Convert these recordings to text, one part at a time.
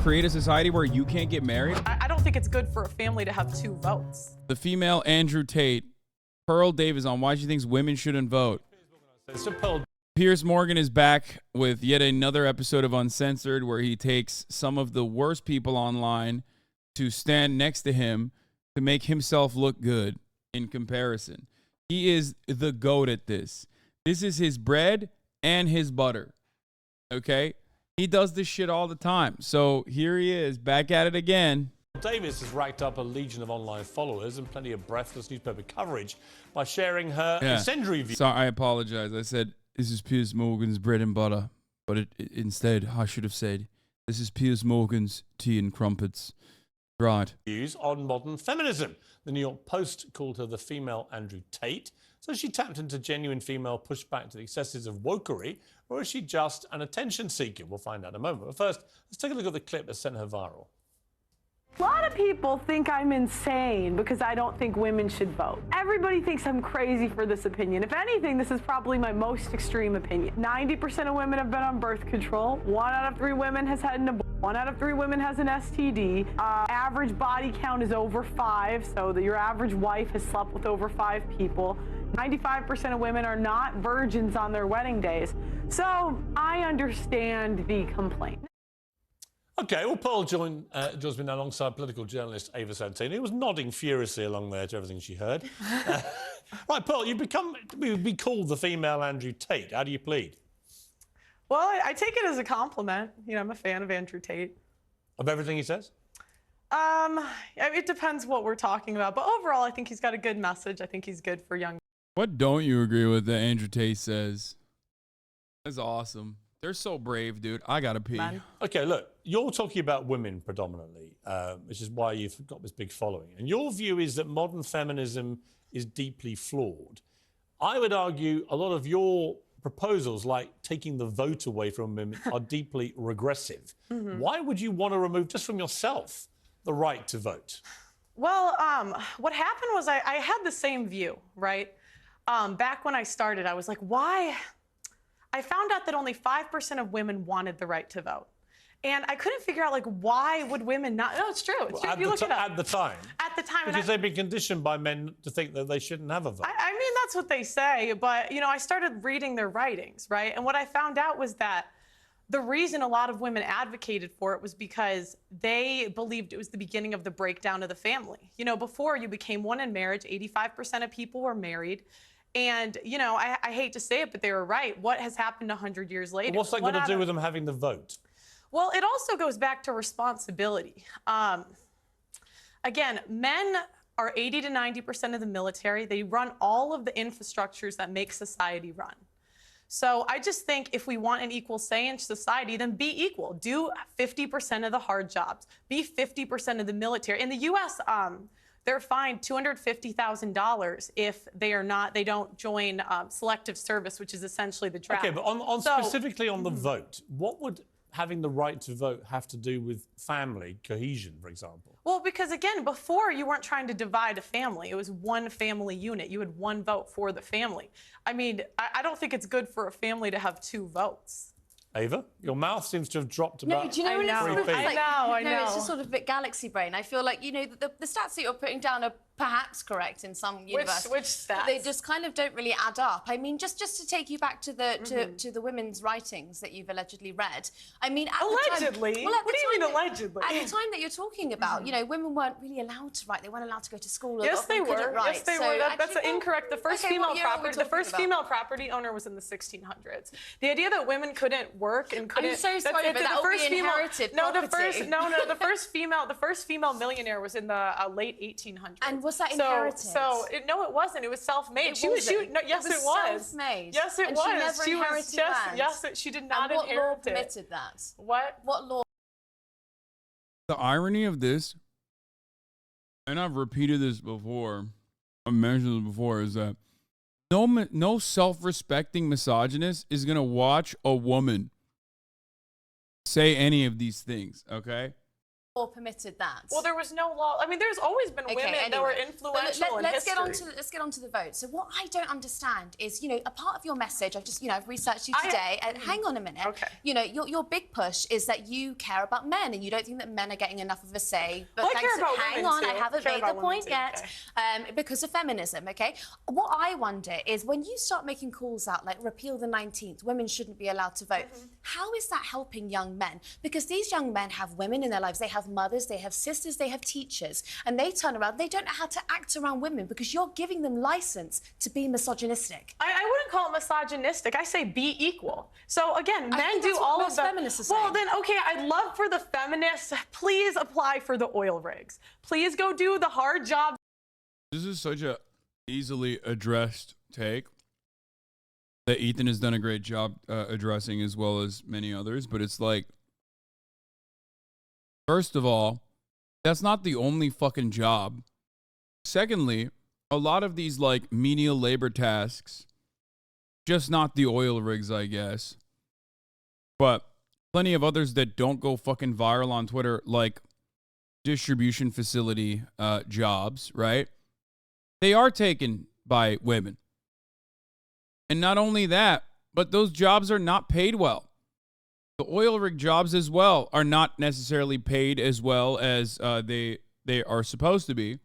create a society where you can't get married? I don't think it's good for a family to have 2 votes. The female Andrew Tate, Pearl Davis on why she thinks women shouldn't vote. Piers Morgan is back with yet another episode of Uncensored where he takes some of the worst people online to stand next to him to make himself look good in comparison. He is the GOAT at this. This is his bread and his butter. Okay? He does this shit all the time. So here he is, back at it again. Davis has racked up a legion of online followers and plenty of breathless newspaper coverage by sharing her incendiary views. Sorry, I apologize. I said, this is Piers Morgan's bread and butter. But instead, I should have said, this is Piers Morgan's tea and crumpets. Right. Views on modern feminism. The New York Post called her the female Andrew Tate. So she tapped into genuine female pushback to the excesses of wokery, or is she just an attention seeker? We'll find out in a moment. But first, let's take a look at the clip that sent her viral. A lot of people think I'm insane because I don't think women should vote. Everybody thinks I'm crazy for this opinion. If anything, this is probably my most extreme opinion. 90% of women have been on birth control. 1 out of 3 women has had an abortion. 1 out of 3 women has an STD. Average body count is over 5, so that your average wife has slept with over 5 people. 95% of women are not virgins on their wedding days. So I understand the complaint. OK, well, Pearl joins me now alongside political journalist Ava Santini, who was nodding furiously along there to everything she heard. Right, Pearl, you've be called the female Andrew Tate. How do you plead? Well, I take it as a compliment. You know, I'm a fan of Andrew Tate. Of everything he says? It depends what we're talking about. But overall, I think he's got a good message. I think he's good for young. What don't you agree with that Andrew Tate says? That's awesome. They're so brave, dude. I gotta pee. Man. OK, look, you're talking about women predominantly, which is why you've got this big following. And your view is that modern feminism is deeply flawed. I would argue a lot of your proposals, like taking the vote away from women, are deeply regressive. Why would you want to remove, just from yourself, the right to vote? Well, what happened was I had the same view, right? Back when I started, I was like, why? I found out that only 5% of women wanted the right to vote. And I couldn't figure out, like, why would women not? No, it's true. It's true. If you look it up. At the time? At the time. Because they've been conditioned by men to think that they shouldn't have a vote. I mean, that's what they say. But, you know, I started reading their writings, right? And what I found out was that the reason a lot of women advocated for it was because they believed it was the beginning of the breakdown of the family. You know, before you became one in marriage, 85% of people were married. And, you know, I hate to say it, but they were right. What has happened 100 years later? Well, what's that got to do with them having the vote? Well, it also goes back to responsibility. Again, men are 80 to 90% of the military. They run all of the infrastructures that make society run. So I just think if we want an equal say in society, then be equal. Do 50% of the hard jobs. Be 50% of the military. In the U.S., they're fined $250,000 if they don't join selective service, which is essentially the draft. OK, but specifically on the vote, what would having the right to vote have to do with family cohesion, for example? Well, because, again, before you weren't trying to divide a family. It was one family unit. You had one vote for the family. I mean, I don't think it's good for a family to have 2 votes. Ava, your mouth seems to have dropped about. No, do you know what it's sort of like? I know. It's just sort of a bit galaxy brain. I feel like, you know, the stats that you're putting down are perhaps correct in some universe. Which stats? They just kind of don't really add up. I mean, just to take you back to the to the women's writings that you've allegedly read. I mean, at allegedly. The time, well, what do you mean allegedly? At the time that you're talking about, you know, women weren't really allowed to write. They weren't allowed to go to school. Yes, they were. Write. Yes, they were. That's incorrect. The first female property owner was in the 1600s. The idea that women couldn't work and couldn't. I'm so sorry, but that would be inherited property. The first female millionaire was in the late 1800s. And was that inherited? No, it wasn't. It was self-made. Yes, it was. Self-made. Yes, it and was. She never inherited land. Yes, she did not and inherit it. What law permitted that? What law? The irony of this, and I've repeated this before, I've mentioned this before, is that no self-respecting misogynist is going to watch a woman say any of these things, okay? permitted that. Well, there was no law. I mean, there's always been women that were influential in let's history. let's get on to the vote. So what I don't understand is, a part of your message, I've researched you today, and hang on a minute. Okay. Your big push is that you care about men and you don't think that men are getting enough of a say. But Well, I care about hang women on, too. I haven't Care made the about women point too, yet. Because of feminism, okay? What I wonder is when you start making calls out like repeal the 19th, women shouldn't be allowed to vote. How is that helping young men? Because these young men have women in their lives, they have mothers, they have sisters, they have teachers, and they turn around, they don't know how to act around women because you're giving them license to be misogynistic. I wouldn't call it misogynistic. I say be equal. So again, men do all of the feminists are Well, saying. then okay, I'd love for the feminists, please apply for the oil rigs. Please go do the hard job. This is such a easily addressed take that Ethan has done a great job addressing, as well as many others. But it's like, first of all, that's not the only fucking job. Secondly, a lot of these like menial labor tasks, just not the oil rigs, I guess, but plenty of others that don't go fucking viral on Twitter, like distribution facility jobs, right? They are taken by women. And not only that, but those jobs are not paid well. The oil rig jobs as well are not necessarily paid as well as they are supposed to be.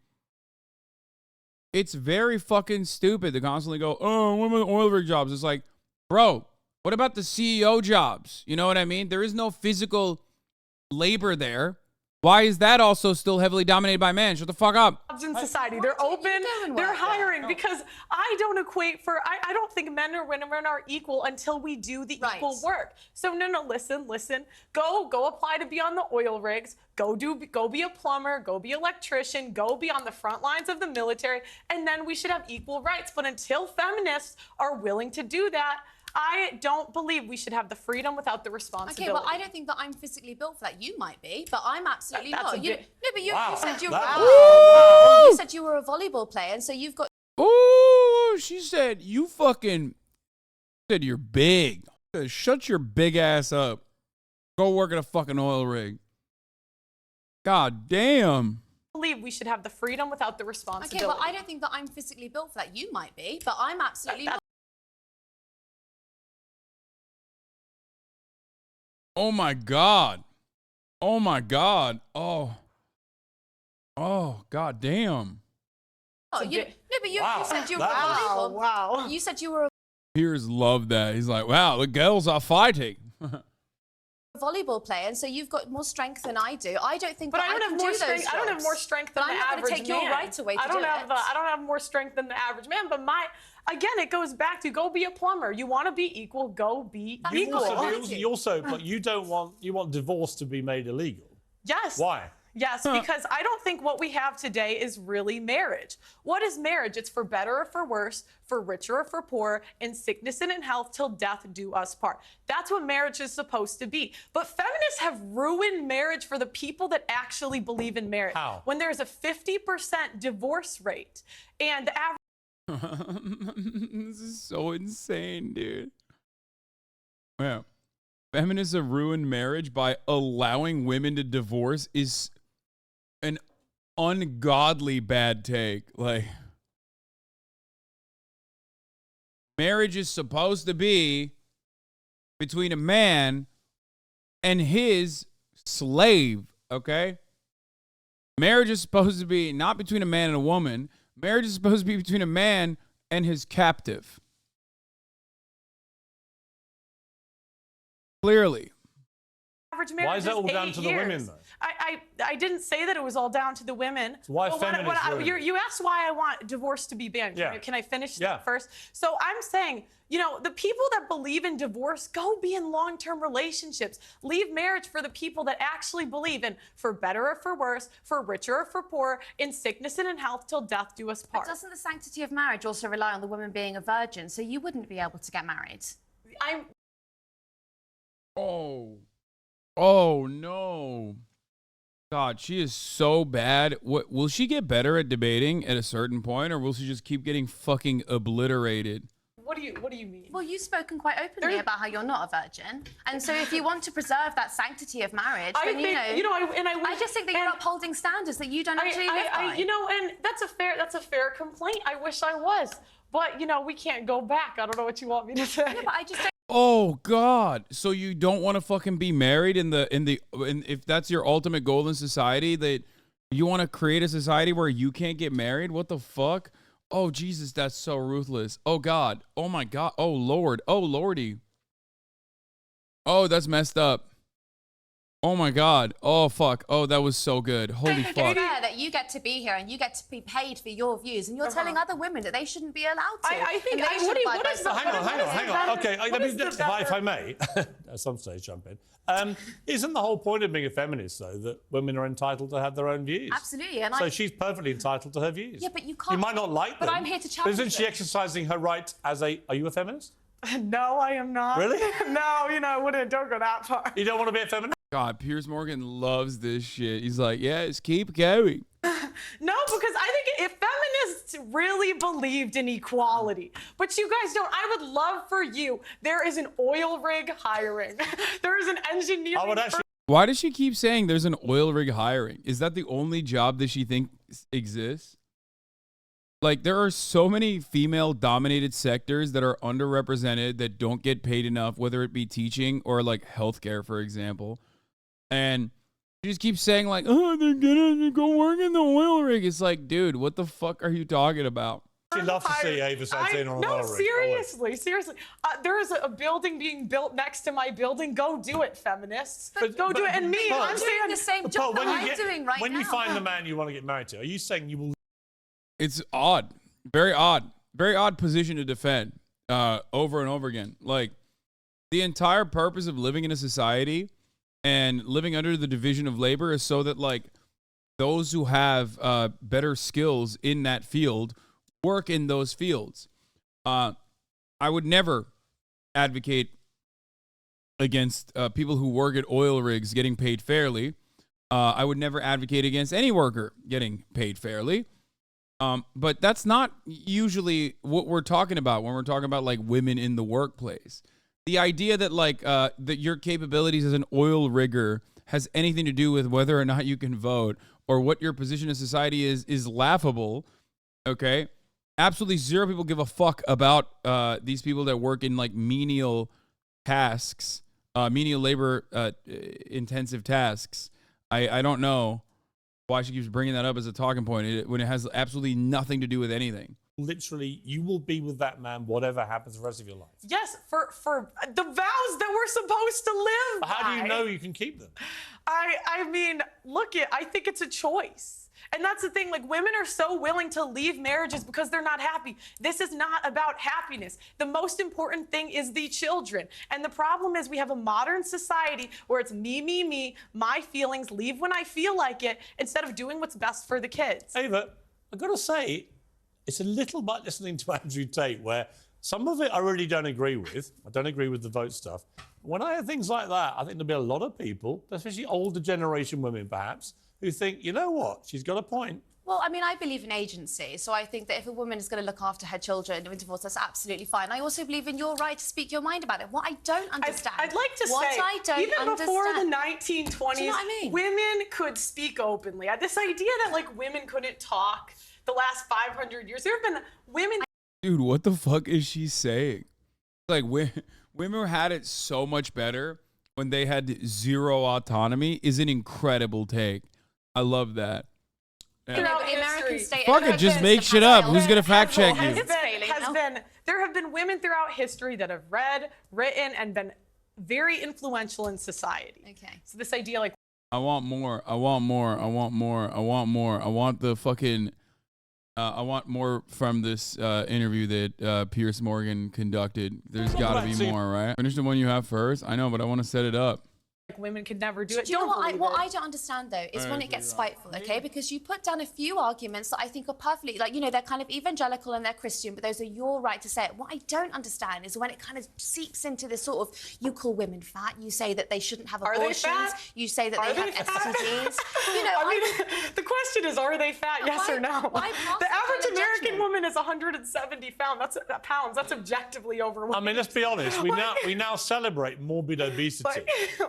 It's very fucking stupid to constantly go, oh, what about the oil rig jobs? It's like, bro, what about the CEO jobs? You know what I mean? There is no physical labor there. Why is that also still heavily dominated by men? Shut the fuck up. In society, they're open, they're hiring, because I don't think men or women are equal until we do the equal work. So no, listen, go apply to be on the oil rigs, go be a plumber, go be an electrician, go be on the front lines of the military, and then we should have equal rights. But until feminists are willing to do that, I don't believe we should have the freedom without the responsibility. Okay, well, I don't think that I'm physically built for that. You might be, but I'm absolutely not. You said you were. You said you were a volleyball player, and so you've got. Oh, she said you fucking said you're big. Shut your big ass up. Go work at a fucking oil rig. God damn. I believe we should have the freedom without the responsibility. Okay, well, I don't think that I'm physically built for that. You might be, but I'm absolutely not. Oh my God. Oh my God. Oh, God damn. Oh, you said you were a volleyball. Wow. You said you were a Piers loved that. He's like, wow, the girls are fighting. volleyball player, and so you've got more strength than I do. I don't think But that I don't have more strength. those I don't have jobs. more strength than But the I'm not average going to take man. your right away to I don't do have it. I don't have more strength than the average man. But again, it goes back to go be a plumber. You want to be equal, go be equal. But you want divorce to be made illegal. Yes. Why? Yes, because I don't think what we have today is really marriage. What is marriage? It's for better or for worse, for richer or for poor, in sickness and in health, till death do us part. That's what marriage is supposed to be. But feminists have ruined marriage for the people that actually believe in marriage. How? When there's a 50% divorce rate and the average. This is so insane, dude. Yeah. Feminists have ruined marriage by allowing women to divorce is an ungodly bad take. Like, marriage is supposed to be between a man and his slave, okay? Marriage is supposed to be not between a man and a woman. Marriage is supposed to be between a man and his captive. Clearly. Average marriage Why is that all down to the women, years. though? I didn't say that it was all down to the women. So why But feminists ruin it? you asked why I want divorce to be banned. Yeah. Can I finish Yeah. that first? So I'm saying, the people that believe in divorce, go be in long-term relationships. Leave marriage for the people that actually believe in for better or for worse, for richer or for poor, in sickness and in health, till death do us part. But doesn't the sanctity of marriage also rely on the woman being a virgin? So you wouldn't be able to get married. Oh no. God, she is so bad. What will she get better at debating at a certain point, or will she just keep getting fucking obliterated? What What do you mean? Well, you've spoken quite openly about how you're not a virgin, and so if you want to preserve that sanctity of marriage, then I just think that you're upholding standards that you don't actually live by. And that's a fair complaint. I wish I was, but we can't go back. I don't know what you want me to say. Yeah, but I just don't. Oh God! So you don't want to fucking be married if that's your ultimate goal in society, that you want to create a society where you can't get married? What the fuck? Oh Jesus, that's so ruthless. Oh God. Oh my God. Oh Lord. Oh Lordy. Oh, that's messed up. Oh my God. Oh fuck. Oh, that was so good. Holy fuck. It's fair that you get to be here and you get to be paid for your views, and you're telling other women that they shouldn't be allowed to. I think. Hang on. Okay, if I may, at some stage jump in. Isn't the whole point of being a feminist, though, that women are entitled to have their own views? Absolutely. So she's perfectly entitled to her views. Yeah, but you can't. You might not like them. But I'm here to challenge Isn't she exercising her right as a... Are you a feminist? No, I am not. Really? No, I wouldn't. Don't go that far. You don't want to be a feminist? God, Piers Morgan loves this shit. He's like, yes, keep going. No, because I think if feminists really believed in equality, but you guys don't, I would love for you. There is an oil rig hiring. There is an engineering. I would actually. Why does she keep saying there's an oil rig hiring? Is that the only job that she thinks exists? Like, there are so many female-dominated sectors that are underrepresented, that don't get paid enough, whether it be teaching or, like, healthcare, for example. And she just keeps saying, like, oh, they're gonna go work in the oil rig. It's like, dude, what the fuck are you talking about? I'd love to see Ava Santana on an oil rig. No, seriously. There is a building being built next to my building. Go do it, feminists. Go do it. And me, I'm doing the same job that I'm doing right now. When you find the man you want to get married to, are you saying you will... It's odd. Very odd position to defend over and over again. Like, the entire purpose of living in a society and living under the division of labor is so that, like, those who have better skills in that field work in those fields. I would never advocate against people who work at oil rigs getting paid fairly. I would never advocate against any worker getting paid fairly. But that's not usually what we're talking about when we're talking about, like, women in the workplace. The idea that, like, that your capabilities as an oil rigger has anything to do with whether or not you can vote or what your position in society is laughable. Okay? Absolutely zero people give a fuck about these people that work in, like, menial tasks, menial labor intensive tasks. I don't know why she keeps bringing that up as a talking point when it has absolutely nothing to do with anything. Literally, you will be with that man whatever happens the rest of your life. Yes, for the vows that we're supposed to live by. How do you know you can keep them? I mean, I think it's a choice. And that's the thing, like, women are so willing to leave marriages because they're not happy. This is not about happiness. The most important thing is the children. And the problem is we have a modern society where it's me, my feelings, leave when I feel like it, instead of doing what's best for the kids. Ava, I've got to say, it's a little bit listening to Andrew Tate, where some of it I really don't agree with. I don't agree with the vote stuff. When I hear things like that, I think there'll be a lot of people, especially older generation women perhaps, who think, you know what, she's got a point. Well, I mean, I believe in agency, so I think that if a woman is going to look after her children during divorce, that's absolutely fine. I also believe in your right to speak your mind about it. What I don't understand... I'd like to say, even before the 1920s, do you know what I mean? Women could speak openly. This idea that, like, women couldn't talk the last 500 years, there have been women... Dude, what the fuck is she saying? Like, women had it so much better when they had zero autonomy is an incredible take. I love that. Yeah. The American state... Fuck it, just make shit up. Who's going to fact check you? There have been women throughout history that have read, written, and been very influential in society. Okay. So this idea, like... I want more. I want more. I want more. I want more. I want the fucking... I want more from this interview that Piers Morgan conducted. There's got to be more, right? Finish the one you have first. I know, but I want to set it up. like women could never do it. Do you know Don't what I don't understand though is when it gets spiteful, okay? Because you put down a few arguments that I think are perfectly, like, you know, they're kind of evangelical and they're Christian, but those are your right to say it. What I don't understand is when it kind of seeps into this sort of, you call women fat, you say that they shouldn't have abortions, you say that they have STDs. You know, I mean, the question is, are they fat? Yes or no? Why pass The that kind average of American judgment? woman is 170 pounds. That's objectively overweight. I mean, let's be honest. We now celebrate morbid obesity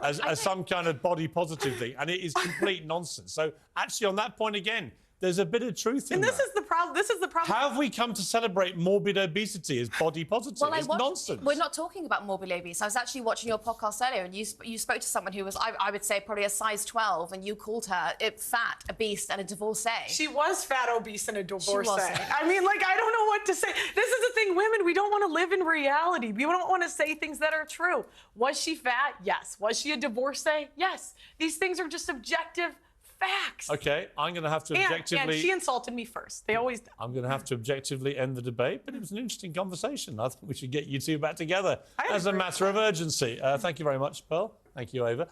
as some kind of body positive thing, and it is complete nonsense. So actually, on that point again, there's a bit of truth in And that. this is the problem. This is the problem. How have we come to celebrate morbid obesity as body positive? Well, it's nonsense. We're not talking about morbid obese. I was actually watching your podcast earlier, and you spoke to someone who was, I would say, probably a size 12, and you called her fat, obese, and a divorcee. She was fat, obese, and a divorcee. wasn't. I mean, like, I don't know what to say. This is the thing, women, we don't want to live in reality. We don't want to say things that are true. Was she fat? Yes. Was she a divorcee? Yes. These things are just objective facts. Okay, I'm going to have to objectively... And she insulted me first. They always do. I'm going to have to objectively end the debate, but it was an interesting conversation. I think we should get you two back together as a matter of urgency. Thank you very much, Pearl. Thank you, Ava.